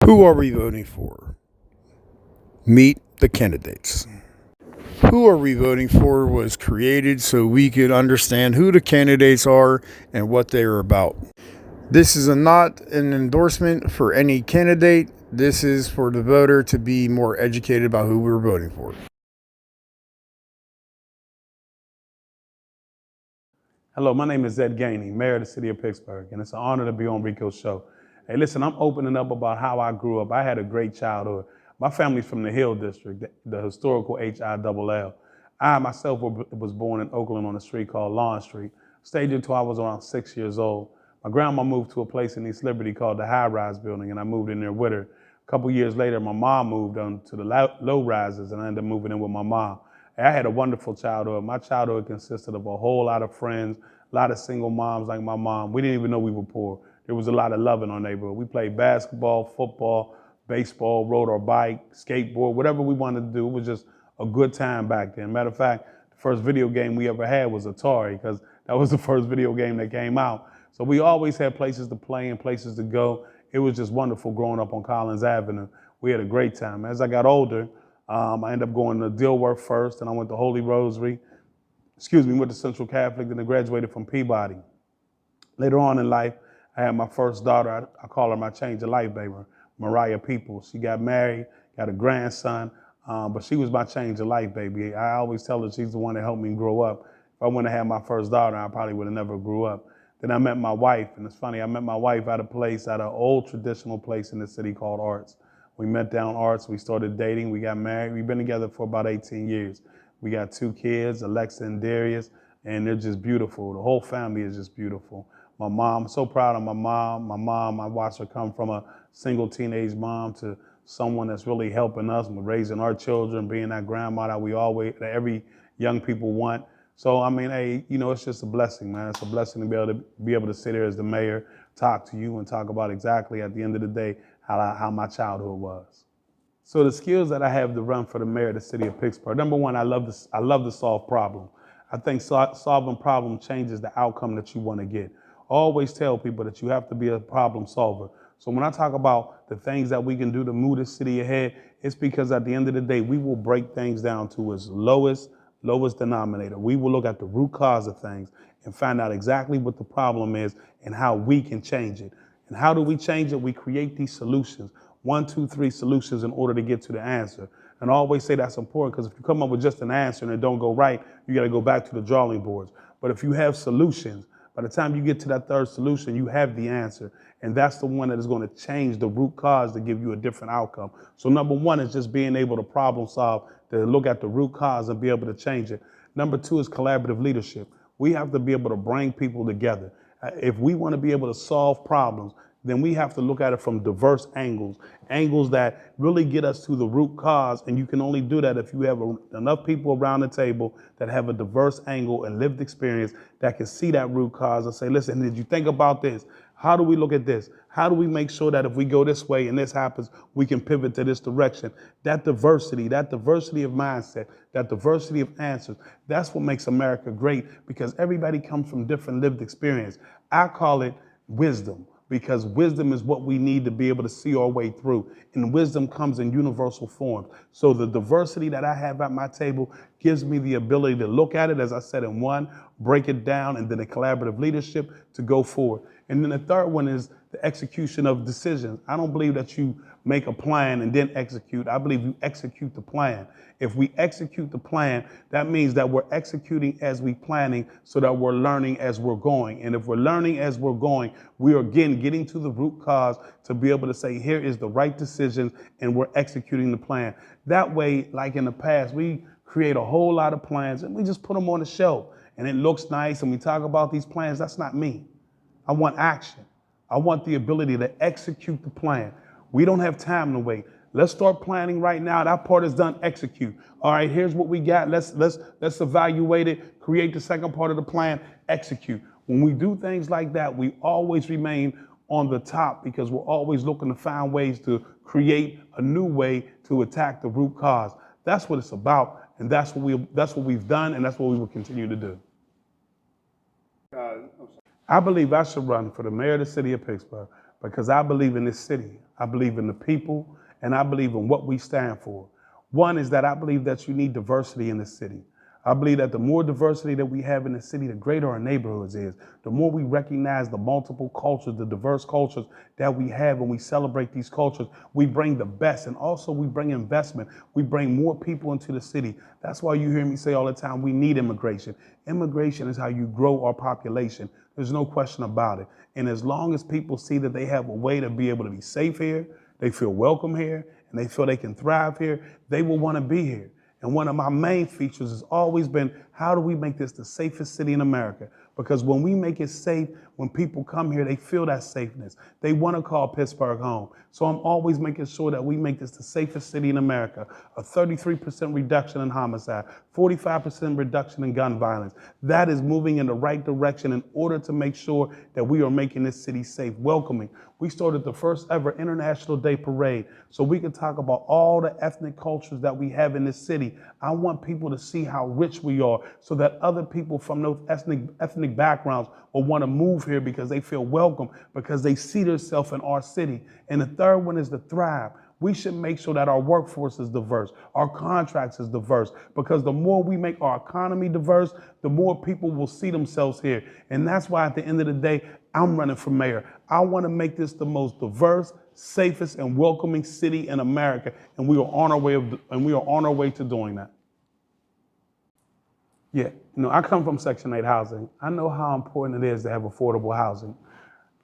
Who are we voting for? Meet the candidates. Who Are We Voting For was created so we could understand who the candidates are and what they are about. This is not an endorsement for any candidate. This is for the voter to be more educated about who we're voting for. Hello, my name is Gainey, Mayor of the City of Pittsburgh, and it's an honor to be on Rico's show. Hey, listen, I'm opening up about how I grew up. I had a great childhood. My family's from the Hill District, the historical Hill. I myself was born in Oakland on a street called Lawn Street, stayed until I was around 6 years old. My grandma moved to a place in East Liberty called the High Rise Building, and I moved in there with her. A couple years later, my mom moved on to the low rises, and I ended up moving in with my mom. I had a wonderful childhood. My childhood consisted of a whole lot of friends, a lot of single moms like my mom. We didn't even know we were poor. There was a lot of love in our neighborhood. We played basketball, football, baseball, rode our bike, skateboard, whatever we wanted to do. It was just a good time back then. Matter of fact, the first video game we ever had was Atari, because that was the first video game that came out. So we always had places to play and places to go. It was just wonderful growing up on Collins Avenue. We had a great time. As I got older, I ended up going to Dilworth first, and I went to Holy Rosary. Went to Central Catholic, then I graduated from Peabody. Later on in life, I had my first daughter. I call her my change of life baby, Mariah Peoples. She got married, got a grandson, but she was my change of life baby. I always tell her she's the one that helped me grow up. If I wouldn't have had my first daughter, I probably would have never grew up. Then I met my wife, and it's funny, I met my wife at an old traditional place in the city called Arts. We met down Arts, we started dating, we got married. We've been together for about 18 years. We got 2 kids, Alexa and Darius, and they're just beautiful. The whole family is just beautiful. My mom, I'm so proud of my mom. I watched her come from a single teenage mom to someone that's really helping us with raising our children, being that grandma that every young people want. So, I mean, hey, it's just a blessing, man. It's a blessing to be able to sit here as the mayor, talk to you and talk about exactly at the end of the day how my childhood was. So the skills that I have to run for the mayor of the city of Pittsburgh, number one, I love to solve problems. I think solving problems changes the outcome that you want to get. I always tell people that you have to be a problem solver. So when I talk about the things that we can do to move the city ahead, it's because at the end of the day, we will break things down to its lowest denominator. We will look at the root cause of things and find out exactly what the problem is and how we can change it. And how do we change it? We create these solutions. 1, 2, 3 solutions in order to get to the answer. And I always say that's important because if you come up with just an answer and it don't go right, you got to go back to the drawing boards. But if you have solutions, by the time you get to that third solution, you have the answer. And that's the one that is going to change the root cause to give you a different outcome. So number one is just being able to problem solve, to look at the root cause and be able to change it. Number 2 is collaborative leadership. We have to be able to bring people together. If we want to be able to solve problems, then we have to look at it from diverse angles that really get us to the root cause. And you can only do that if you have enough people around the table that have a diverse angle and lived experience that can see that root cause and say, listen, did you think about this? How do we look at this? How do we make sure that if we go this way and this happens, we can pivot to this direction? That diversity of mindset, that diversity of answers, that's what makes America great, because everybody comes from different lived experience. I call it wisdom, because wisdom is what we need to be able to see our way through. And wisdom comes in universal forms. So the diversity that I have at my table gives me the ability to look at it, as I said, in one, break it down, and then a collaborative leadership to go forward. And then the third one is the execution of decisions. I don't believe that you make a plan and then execute. I believe you execute the plan. If we execute the plan, that means that we're executing as we're planning, so that we're learning as we're going. And if we're learning as we're going, we are again getting to the root cause to be able to say, here is the right decision, and we're executing the plan. That way, like in the past, we create a whole lot of plans and we just put them on the shelf and it looks nice and we talk about these plans. That's not me. I want action. I want the ability to execute the plan. We don't have time to wait. Let's start planning right now. That part is done. Execute. All right, here's what we got. Let's evaluate it. Create the second part of the plan. Execute. When we do things like that, we always remain on the top, because we're always looking to find ways to create a new way to attack the root cause. That's what it's about, and that's what we've done, and that's what we will continue to do. I believe I should run for the mayor of the city of Pittsburgh because I believe in this city. I believe in the people, and I believe in what we stand for. One is that I believe that you need diversity in the city. I believe that the more diversity that we have in the city, the greater our neighborhoods is. The more we recognize the multiple cultures, the diverse cultures that we have, and we celebrate these cultures, we bring the best. And also we bring investment. We bring more people into the city. That's why you hear me say all the time, we need immigration. Immigration is how you grow our population. There's no question about it. And as long as people see that they have a way to be able to be safe here, they feel welcome here, and they feel they can thrive here, they will want to be here. And one of my main features has always been, how do we make this the safest city in America? Because when we make it safe, when people come here, they feel that safeness. They want to call Pittsburgh home. So I'm always making sure that we make this the safest city in America. A 33% reduction in homicide, 45% reduction in gun violence. That is moving in the right direction in order to make sure that we are making this city safe, welcoming. We started the first ever International Day Parade so we can talk about all the ethnic cultures that we have in this city. I want people to see how rich we are so that other people from those ethnic backgrounds will want to move here because they feel welcome, because they see themselves in our city. And the third one is to thrive. We should make sure that our workforce is diverse, our contracts is diverse, because the more we make our economy diverse, the more people will see themselves here. And that's why at the end of the day, I'm running for mayor. I want to make this the most diverse, safest, and welcoming city in America, and we are on our way to doing that. Yeah, I come from Section 8 housing. I know how important it is to have affordable housing.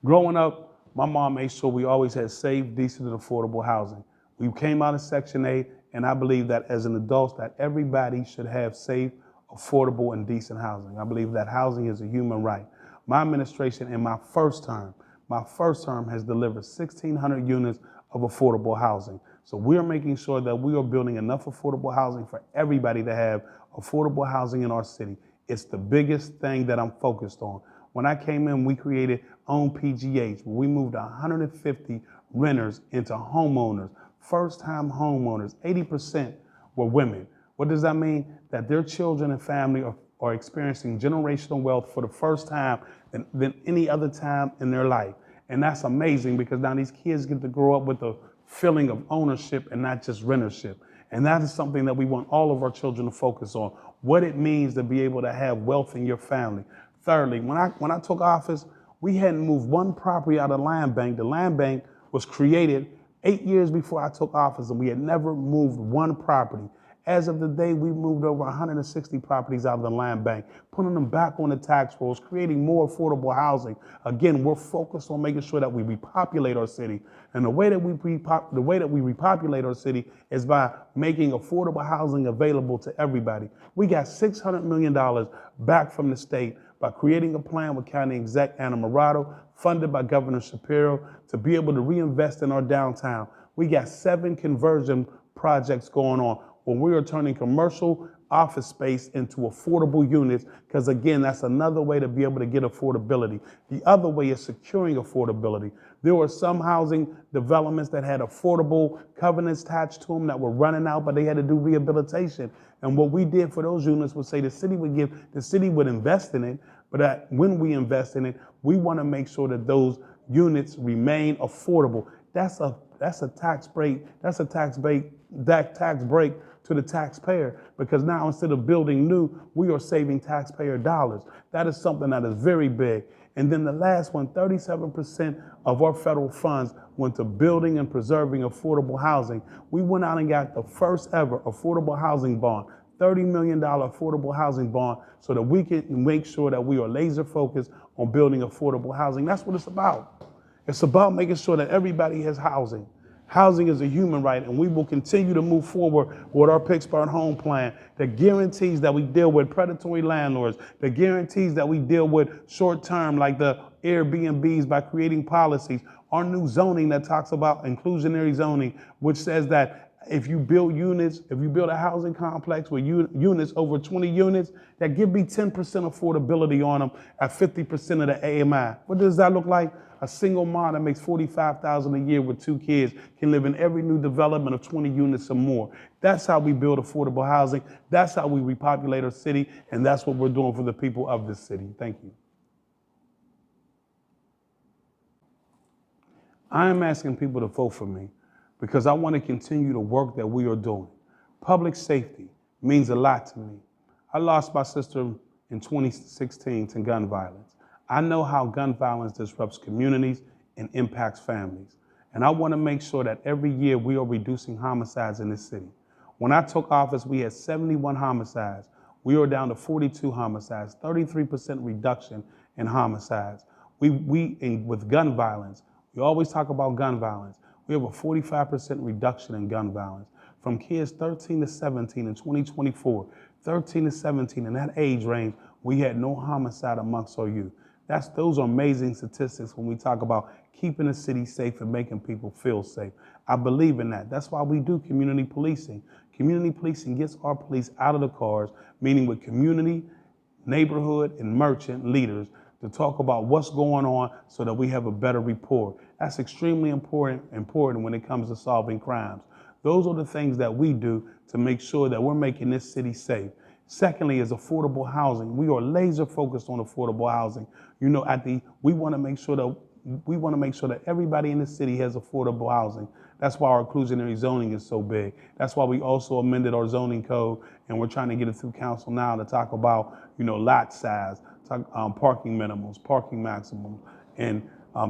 Growing up, my mom made sure we always had safe, decent, and affordable housing. We came out of Section 8, and I believe that as an adult, that everybody should have safe, affordable, and decent housing. I believe that housing is a human right. My administration in my first term has delivered 1,600 units of affordable housing. So we're making sure that we are building enough affordable housing for everybody to have affordable housing in our city. It's the biggest thing that I'm focused on. When I came in, we created Own PGH. We moved 150 renters into homeowners, first-time homeowners. 80% were women. What does that mean? That their children and family are experiencing generational wealth for the first time than any other time in their life. And that's amazing because now these kids get to grow up with the feeling of ownership and not just rentership. And that is something that we want all of our children to focus on, what it means to be able to have wealth in your family. Thirdly, when I took office, we hadn't moved one property out of the land bank. The land bank was created 8 years before I took office, and we had never moved one property. As of today, we moved over 160 properties out of the land bank, putting them back on the tax rolls, creating more affordable housing. Again, we're focused on making sure that we repopulate our city. And the way that we repopulate our city is by making affordable housing available to everybody. We got $600 million back from the state by creating a plan with County Exec Anna Morado, funded by Governor Shapiro, to be able to reinvest in our downtown. We got 7 conversion projects going on where we are turning commercial office space into affordable units, because again, that's another way to be able to get affordability. The other way is securing affordability. There were some housing developments that had affordable covenants attached to them that were running out, but they had to do rehabilitation. And what we did for those units was say the city would invest in it, but that when we invest in it, we want to make sure that those units remain affordable. That's a tax break. That's a tax break to the taxpayer, because now instead of building new, we are saving taxpayer dollars. That is something that is very big. And then the last one, 37% of our federal funds went to building and preserving affordable housing. We went out and got the first ever affordable housing bond, $30 million affordable housing bond, so that we can make sure that we are laser focused on building affordable housing. That's what it's about. It's about making sure that everybody has housing. Housing is a human right, and we will continue to move forward with our Pittsburgh home plan that guarantees that we deal with predatory landlords, that guarantees that we deal with short-term like the Airbnbs by creating policies. Our new zoning that talks about inclusionary zoning, which says that if you build a housing complex with units over 20 units, that give me 10% affordability on them at 50% of the AMI. What does that look like? A single mom that makes $45,000 a year with 2 kids can live in every new development of 20 units or more. That's how we build affordable housing. That's how we repopulate our city, and that's what we're doing for the people of this city. Thank you. I am asking people to vote for me because I want to continue the work that we are doing. Public safety means a lot to me. I lost my sister in 2016 to gun violence. I know how gun violence disrupts communities and impacts families. And I want to make sure that every year we are reducing homicides in this city. When I took office, we had 71 homicides. We are down to 42 homicides, 33% reduction in homicides. With gun violence, we always talk about gun violence. We have a 45% reduction in gun violence. From kids 13 to 17 in 2024, 13 to 17, in that age range, we had no homicide amongst our youth. Those are amazing statistics when we talk about keeping the city safe and making people feel safe. I believe in that. That's why we do community policing. Community policing gets our police out of the cars, meaning with community, neighborhood, and merchant leaders to talk about what's going on so that we have a better rapport. That's extremely important when it comes to solving crimes. Those are the things that we do to make sure that we're making this city safe. Secondly is affordable housing. We are laser focused on affordable housing. You know, we want to make sure that everybody in the city has affordable housing. That's why our inclusionary zoning is so big. That's why we also amended our zoning code, and we're trying to get it through council now to talk about, lot size, parking minimums, parking maximums, and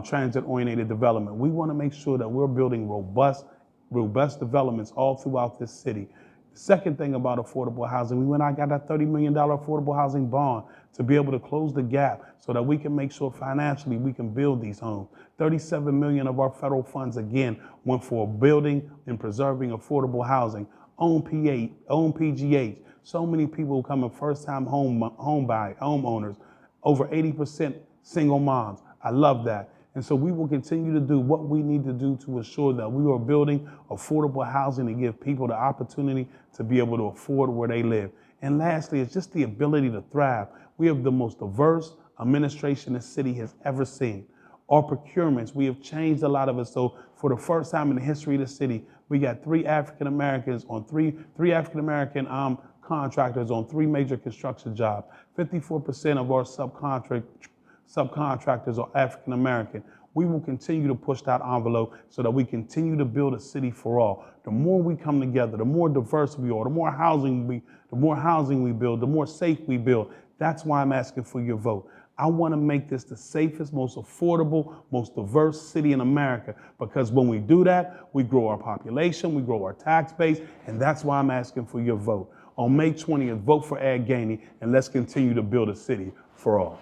transit-oriented development. We want to make sure that we're building robust developments all throughout this city. The second thing about affordable housing, we went out and got that $30 million affordable housing bond to be able to close the gap so that we can make sure financially we can build these homes. $37 million of our federal funds, again, went for building and preserving affordable housing. Own PGH. So many people coming first-time homeowners, over 80% single moms. I love that. And so we will continue to do what we need to do to ensure that we are building affordable housing to give people the opportunity to be able to afford where they live. And lastly, it's just the ability to thrive. We have the most diverse administration this city has ever seen. Our procurements, we have changed a lot of it. So for the first time in the history of the city, we got three African American contractors on three major construction jobs. 54% of our subcontractors are African American. We will continue to push that envelope so that we continue to build a city for all. The more we come together, the more diverse we are, the more housing we build, the more safe we build. That's why I'm asking for your vote. I want to make this the safest, most affordable, most diverse city in America, because when we do that, we grow our population, we grow our tax base, and that's why I'm asking for your vote. On May 20th, vote for Gainey, and let's continue to build a city for all.